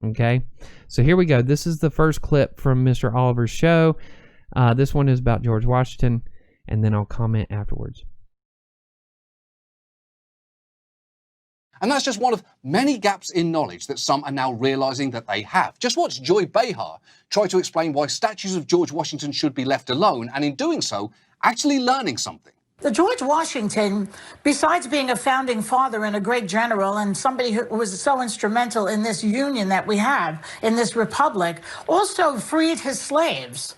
Okay, so here we go. This is the first clip from Mr. Oliver's show. This one is about George Washington, and then I'll comment afterwards. And that's just one of many gaps in knowledge that some are now realizing that they have. Just watch Joy Behar try to explain why statues of George Washington should be left alone, and in doing so, actually learning something. The George Washington, besides being a founding father and a great general and somebody who was so instrumental in this union that we have, in this republic, also freed his slaves.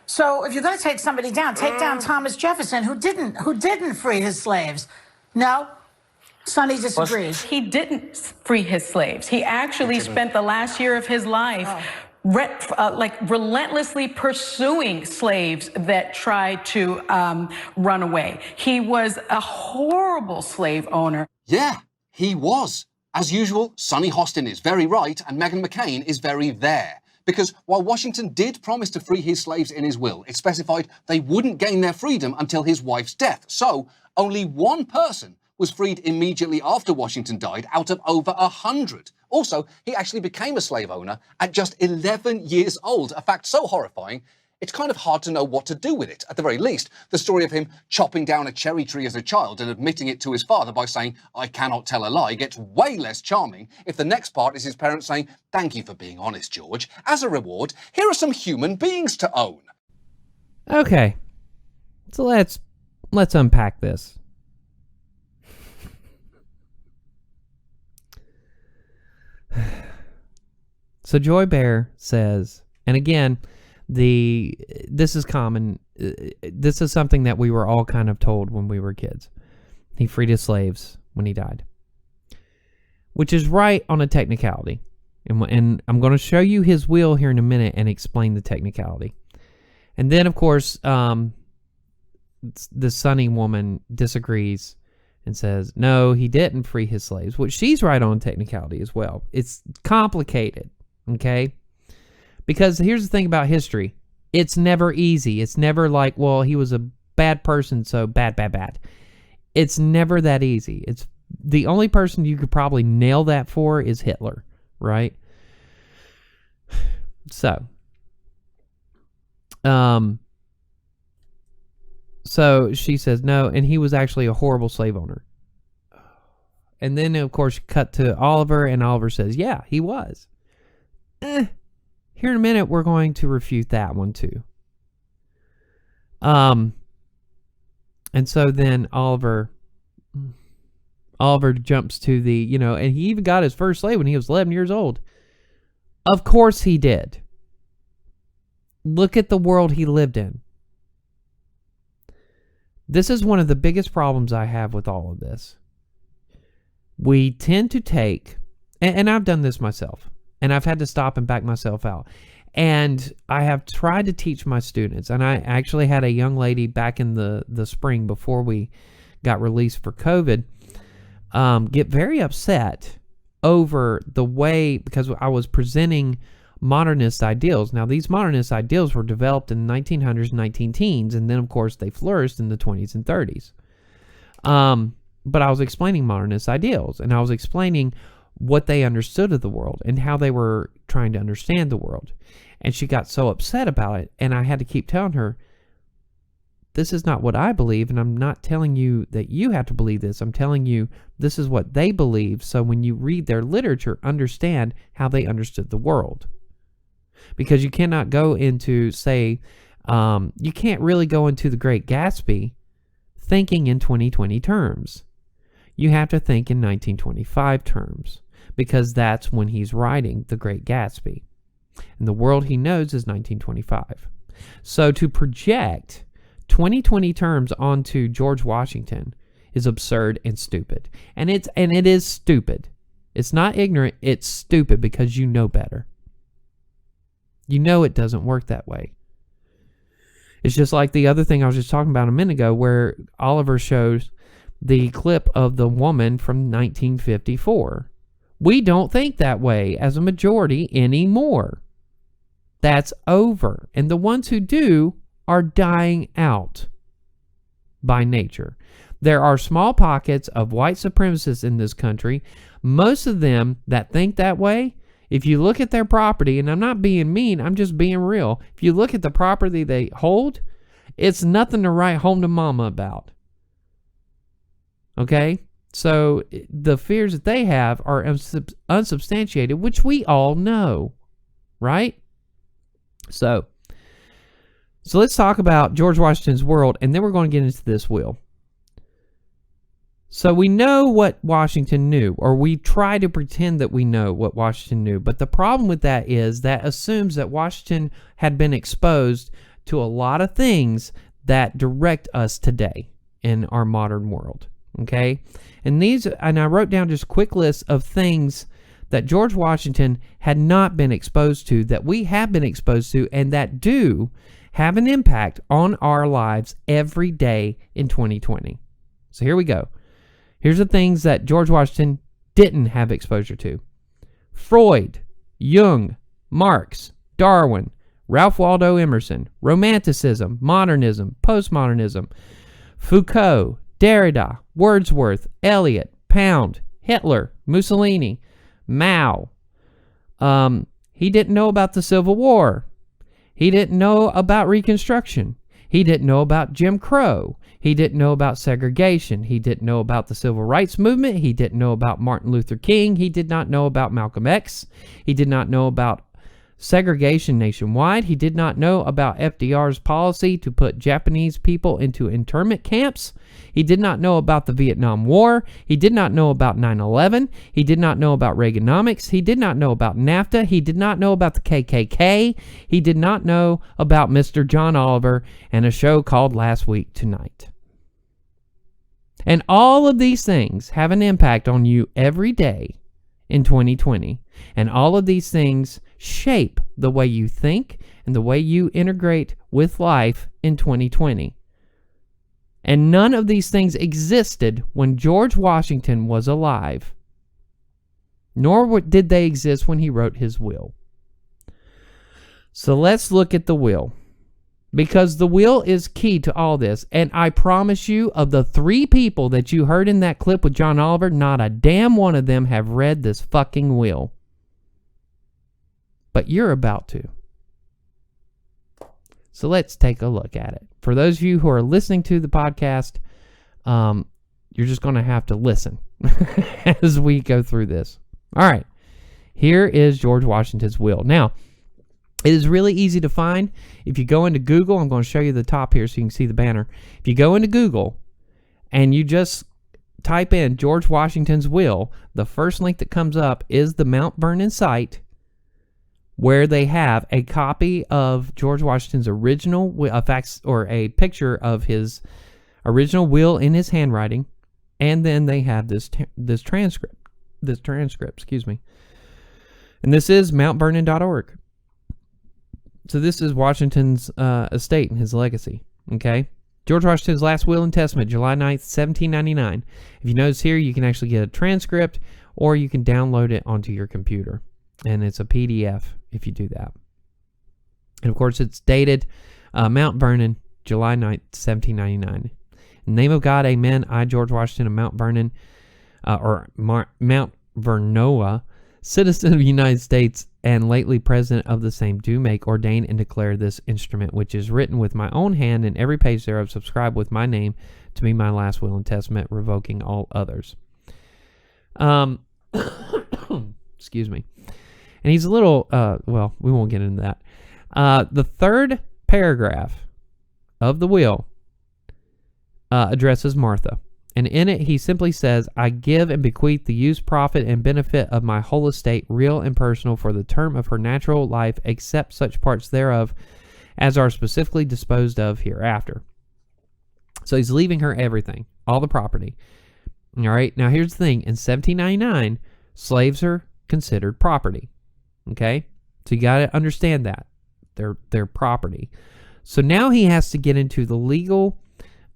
So if you're going to take somebody down, take down Thomas Jefferson, who didn't free his slaves. No? Sonny disagrees. He didn't free his slaves. He actually spent the last year of his life relentlessly pursuing slaves that tried to run away. He was a horrible slave owner. Yeah, he was. As usual, Sonny Hostin is very right and Meghan McCain is very there. Because while Washington did promise to free his slaves in his will, it specified they wouldn't gain their freedom until his wife's death. So only one person was freed immediately after Washington died out of over 100. Also, he actually became a slave owner at just 11 years old, a fact so horrifying, it's kind of hard to know what to do with it. At the very least, the story of him chopping down a cherry tree as a child and admitting it to his father by saying, "I cannot tell a lie," gets way less charming if the next part is his parents saying, "Thank you for being honest, George. As a reward, here are some human beings to own." Okay, so let's unpack this. So Joy Behar says, and again, this is common. This is something that we were all kind of told when we were kids. He freed his slaves when he died, which is right on a technicality. And I'm going to show you his will here in a minute and explain the technicality. And then, of course, the Sonny woman disagrees and says, no, he didn't free his slaves, which she's right on technicality as well. It's complicated, okay? Because here's the thing about history. It's never easy. It's never like, well, he was a bad person, so bad. It's never that easy. It's the only person you could probably nail that for is Hitler, right? So she says no, and he was actually a horrible slave owner. And then, of course, cut to Oliver, and Oliver says, yeah, he was. Here in a minute, we're going to refute that one, too. And so then Oliver jumps to the, and he even got his first slave when he was 11 years old. Of course he did. Look at the world he lived in. This is one of the biggest problems I have with all of this. We tend to take, and I've done this myself, and I've had to stop and back myself out. And I have tried to teach my students, and I actually had a young lady back in the spring before we got released for COVID get very upset over the way, because I was presenting modernist ideals. Now, these modernist ideals were developed in the 1900s, 19-teens, and then, of course, they flourished in the 20s and 30s. But I was explaining modernist ideals, and I was explaining what they understood of the world and how they were trying to understand the world. And she got so upset about it, and I had to keep telling her, this is not what I believe, and I'm not telling you that you have to believe this. I'm telling you this is what they believe, so when you read their literature, understand how they understood the world. Because you cannot go into, say, you can't really go into The Great Gatsby thinking in 2020 terms. You have to think in 1925 terms, because that's when he's writing The Great Gatsby. And the world he knows is 1925. So to project 2020 terms onto George Washington is absurd and stupid. And it is stupid. It's not ignorant, it's stupid because you know better. You know it doesn't work that way. It's just like the other thing I was just talking about a minute ago, where Oliver shows the clip of the woman from 1954. We don't think that way as a majority anymore. That's over. And the ones who do are dying out by nature. There are small pockets of white supremacists in this country. Most of them that think that way, If you look at their property, and I'm not being mean, I'm just being real. If you look at the property they hold, it's nothing to write home to mama about. Okay? So the fears that they have are unsubstantiated, which we all know, right? So let's talk about George Washington's world, and then we're going to get into this will. So we know what Washington knew, or we try to pretend that we know what Washington knew. But the problem with that is that assumes that Washington had been exposed to a lot of things that direct us today in our modern world. Okay? And I wrote down just a quick list of things that George Washington had not been exposed to, that we have been exposed to, and that do have an impact on our lives every day in 2020. So here we go. Here's the things that George Washington didn't have exposure to. Freud, Jung, Marx, Darwin, Ralph Waldo Emerson, Romanticism, Modernism, Postmodernism, Foucault, Derrida, Wordsworth, Eliot, Pound, Hitler, Mussolini, Mao. He didn't know about the Civil War. He didn't know about Reconstruction. He didn't know about Jim Crow. He didn't know about segregation. He didn't know about the Civil Rights Movement. He didn't know about Martin Luther King. He did not know about Malcolm X. He did not know about segregation nationwide. He did not know about FDR's policy to put Japanese people into internment camps. He did not know about the Vietnam War. He did not know about 9/11. He did not know about Reaganomics. He did not know about NAFTA. He did not know about the KKK. He did not know about Mr. John Oliver and a show called Last Week Tonight. And all of these things have an impact on you every day in 2020. And all of these things shape the way you think and the way you integrate with life in 2020. And none of these things existed when George Washington was alive, nor did they exist when he wrote his will. So let's look at the will, because the will is key to all this. And I promise you, of the 3 people that you heard in that clip with John Oliver, not a damn one of them have read this fucking will. But you're about to. So let's take a look at it. For those of you who are listening to the podcast, you're just going to have to listen as we go through this. All right. Here is George Washington's will. Now, it is really easy to find. If you go into Google, I'm going to show you the top here so you can see the banner. If you go into Google and you just type in George Washington's will, the first link that comes up is the Mount Vernon site, where they have a copy of George Washington's original fax, or a picture of his original will in his handwriting, and then they have this transcript. Excuse me. And this is mountvernon.org. So this is Washington's estate and his legacy. Okay, George Washington's last will and testament, July 9th, 1799. If you notice here, you can actually get a transcript, or you can download it onto your computer. And it's a PDF if you do that. And of course, it's dated Mount Vernon, July 9th, 1799. In the name of God, amen. I, George Washington of Mount Vernon, Mount Vernoa, citizen of the United States and lately president of the same, do make, ordain, and declare this instrument, which is written with my own hand, and every page thereof subscribed with my name, to be my last will and testament, revoking all others. Excuse me. And he's a little, well, we won't get into that. The third paragraph of the will addresses Martha. And in it, he simply says, I give and bequeath the use, profit, and benefit of my whole estate, real and personal, for the term of her natural life, except such parts thereof as are specifically disposed of hereafter. So he's leaving her everything, all the property. All right, now here's the thing. In 1799, slaves are considered property. Okay, so you got to understand that they're property. So now he has to get into the legal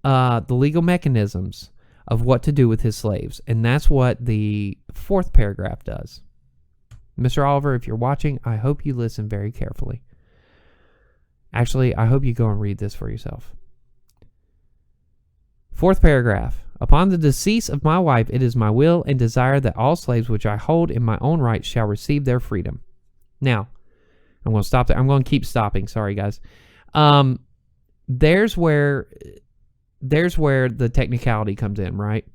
mechanisms of what to do with his slaves, and that's what the 4th paragraph does. Mr. Oliver, if you're watching, I hope you listen very carefully. Actually, I hope you go and read this for yourself. 4th paragraph. Upon the decease of my wife, it is my will and desire that all slaves which I hold in my own right shall receive their freedom. Now, I'm going to stop there. I'm going to keep stopping. Sorry, guys. There's where the technicality comes in, right?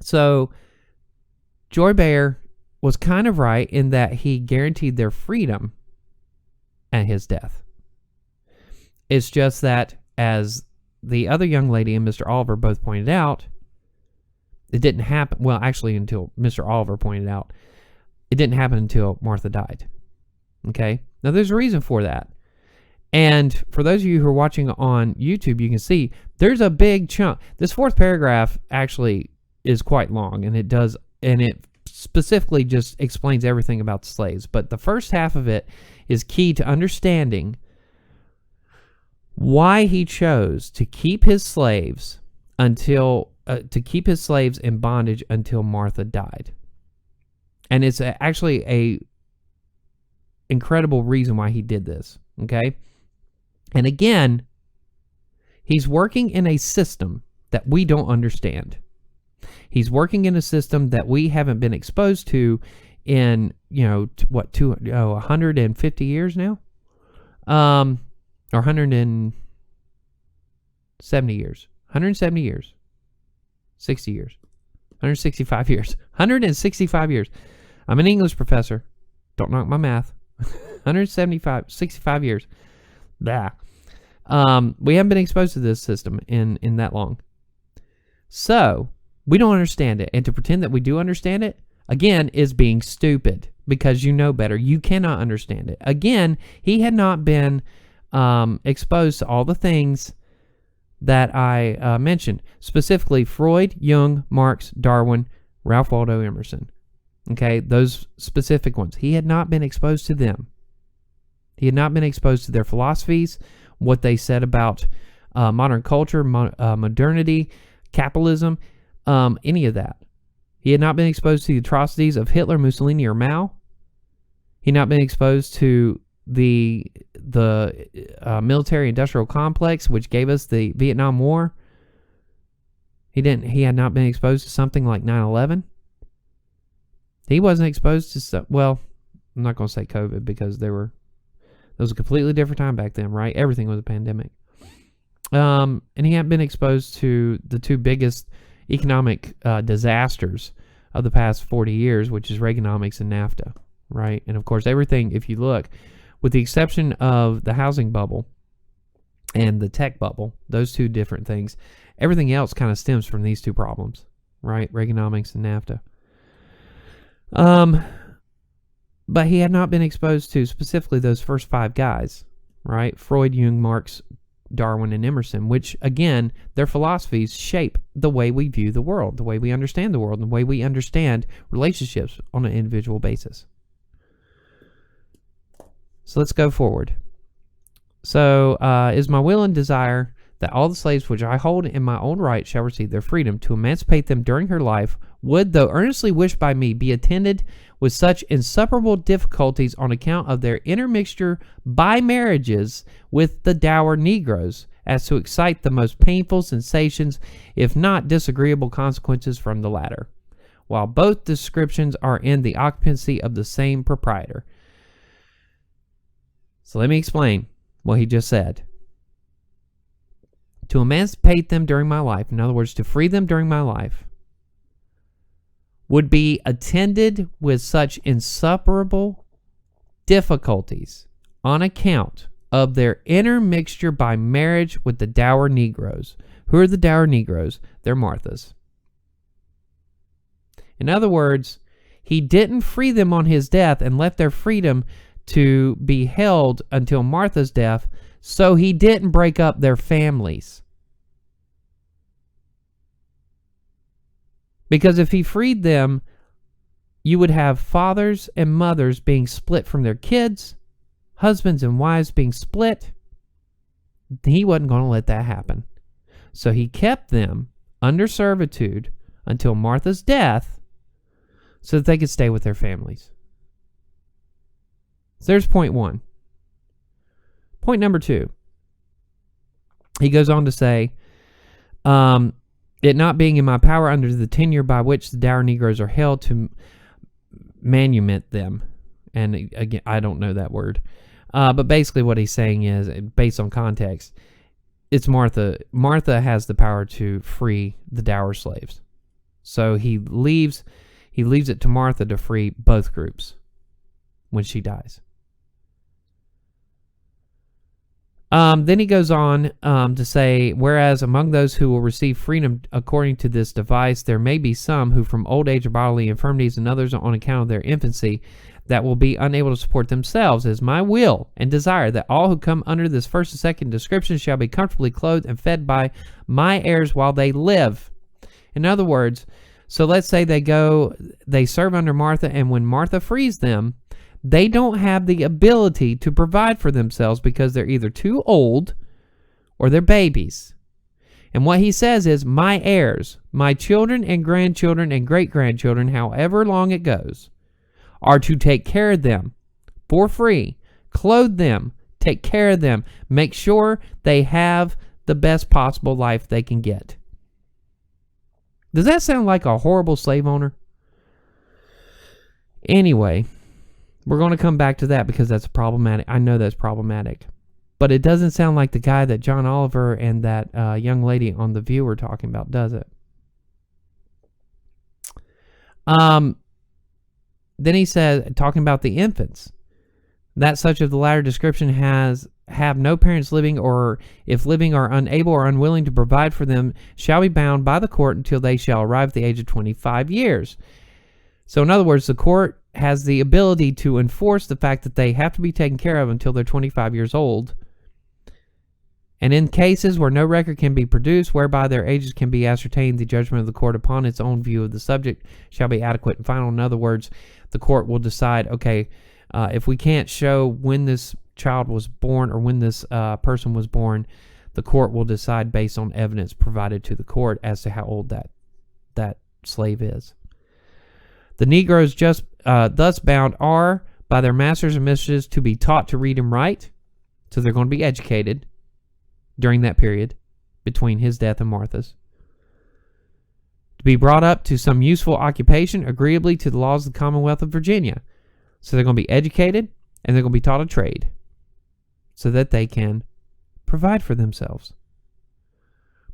So Joy Behar was kind of right in that he guaranteed their freedom at his death. It's just that, as the other young lady and Mr. Oliver both pointed out, it didn't happen. Well, actually, until Mr. Oliver pointed out, it didn't happen until Martha died. Okay? Now, there's a reason for that. And for those of you who are watching on YouTube, you can see there's a big chunk. This fourth paragraph actually is quite long, and it specifically just explains everything about the slaves. But the first half of it is key to understanding why he chose to keep his slaves in bondage until Martha died. And it's actually a incredible reason why he did this, okay? And again, he's working in a system that we don't understand. He's working in a system that we haven't been exposed to in, 150 years now? Or 170 years. 170 years. 60 years. 165 years. 165 years. I'm an English professor. Don't knock my math. 65 years. Blah. We haven't been exposed to this system in that long. So, we don't understand it. And to pretend that we do understand it, again, is being stupid. Because you know better. You cannot understand it. Again, he had not been exposed to all the things that I mentioned. Specifically, Freud, Jung, Marx, Darwin, Ralph Waldo Emerson. Okay, those specific ones. He had not been exposed to them. He had not been exposed to their philosophies, what they said about modern culture, modernity, capitalism, any of that. He had not been exposed to the atrocities of Hitler, Mussolini, or Mao. He had not been exposed to the military-industrial complex, which gave us the Vietnam War. He had not been exposed to something like 9/11. He wasn't exposed to well, I'm not going to say COVID because it was a completely different time back then, right? Everything was a pandemic. And he hadn't been exposed to the two biggest economic disasters of the past 40 years, which is Reaganomics and NAFTA, right? And of course, everything, if you look, with the exception of the housing bubble and the tech bubble, those two different things, everything else kind of stems from these two problems, right? Reaganomics and NAFTA. But he had not been exposed to specifically those first five guys, right? Freud, Jung, Marx, Darwin, and Emerson, which, again, their philosophies shape the way we view the world, the way we understand the world, and the way we understand relationships on an individual basis. So let's go forward. So, is my will and desire that all the slaves which I hold in my own right shall receive their freedom, to emancipate them during her life, would, though earnestly wished by me, be attended with such insuperable difficulties on account of their intermixture by marriages with the dour Negroes, as to excite the most painful sensations, if not disagreeable consequences from the latter, while both descriptions are in the occupancy of the same proprietor. So let me explain what he just said. To emancipate them during my life, in other words, to free them during my life, would be attended with such insuperable difficulties on account of their intermixture by marriage with the dour Negroes. Who are the dour Negroes? They're Martha's. In other words, he didn't free them on his death and left their freedom to be held until Martha's death, so he didn't break up their families. Because if he freed them, you would have fathers and mothers being split from their kids, husbands and wives being split. He wasn't going to let that happen. So he kept them under servitude until Martha's death so that they could stay with their families. So there's point one. Point number two. He goes on to say, it not being in my power under the tenure by which the dour Negroes are held to manumit them. And again, I don't know that word. But basically what he's saying is, based on context, it's Martha. Martha has the power to free the dower slaves. So he leaves it to Martha to free both groups when she dies. Then he goes on to say, whereas among those who will receive freedom according to this device, there may be some who from old age or bodily infirmities and others on account of their infancy that will be unable to support themselves. It is my will and desire that all who come under this first and second description shall be comfortably clothed and fed by my heirs while they live. In other words, so let's say they serve under Martha, and when Martha frees them, they don't have the ability to provide for themselves because they're either too old or they're babies. And what he says is, my heirs, my children and grandchildren and great-grandchildren, however long it goes, are to take care of them for free, clothe them, take care of them, make sure they have the best possible life they can get. Does that sound like a horrible slave owner? Anyway, we're going to come back to that because that's problematic. I know that's problematic. But it doesn't sound like the guy that John Oliver and that young lady on The View were talking about, does it? Then he says, talking about the infants, that such of the latter description have no parents living, or if living are unable or unwilling to provide for them, shall be bound by the court until they shall arrive at the age of 25 years. So in other words, the court has the ability to enforce the fact that they have to be taken care of until they're 25 years old. And in cases where no record can be produced whereby their ages can be ascertained, the judgment of the court upon its own view of the subject shall be adequate and final. In other words, the court will decide, okay, if we can't show when this child was born or when this person was born, the court will decide based on evidence provided to the court as to how old that slave is. The Negroes just thus bound are by their masters and mistresses to be taught to read and write, so they're going to be educated during that period between his death and Martha's. To be brought up to some useful occupation agreeably to the laws of the Commonwealth of Virginia. So they're going to be educated and they're going to be taught a trade so that they can provide for themselves.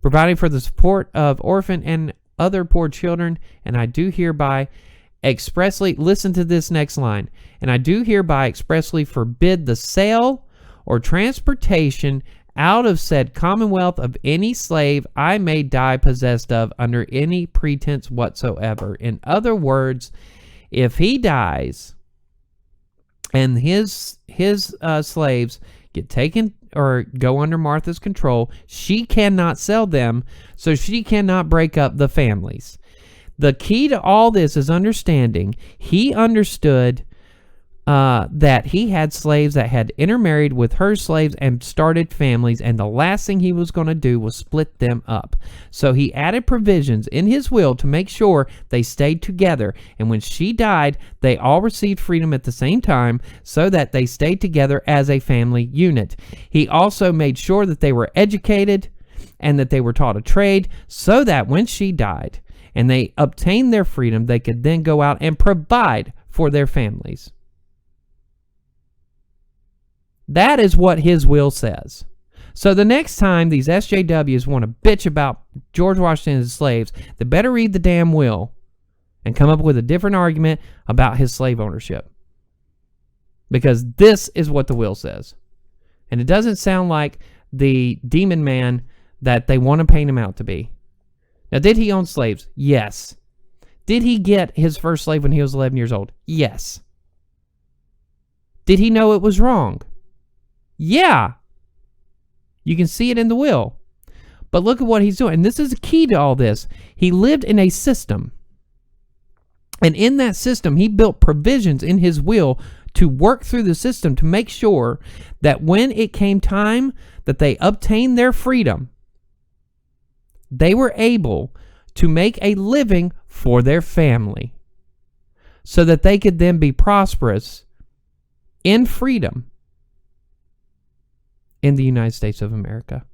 Providing for the support of orphan and other poor children, and I do hereby expressly, listen to this next line, and I do hereby expressly forbid the sale or transportation out of said commonwealth of any slave I may die possessed of under any pretense whatsoever. In other words, if he dies and his slaves get taken or go under Martha's control, she cannot sell them, so she cannot break up the families. The key to all this is understanding. He understood that he had slaves that had intermarried with her slaves and started families, and the last thing he was going to do was split them up. So he added provisions in his will to make sure they stayed together, and when she died, they all received freedom at the same time so that they stayed together as a family unit. He also made sure that they were educated and that they were taught a trade so that when she died and they obtained their freedom, they could then go out and provide for their families. That is what his will says. So the next time these SJWs want to bitch about George Washington and his slaves, they better read the damn will and come up with a different argument about his slave ownership. Because this is what the will says. And it doesn't sound like the demon man that they want to paint him out to be. Now, did he own slaves? Yes. Did he get his first slave when he was 11 years old? Yes. Did he know it was wrong? Yeah. You can see it in the will. But look at what he's doing. And this is the key to all this. He lived in a system. And in that system, he built provisions in his will to work through the system to make sure that when it came time that they obtained their freedom, they were able to make a living for their family so that they could then be prosperous in freedom in the United States of America.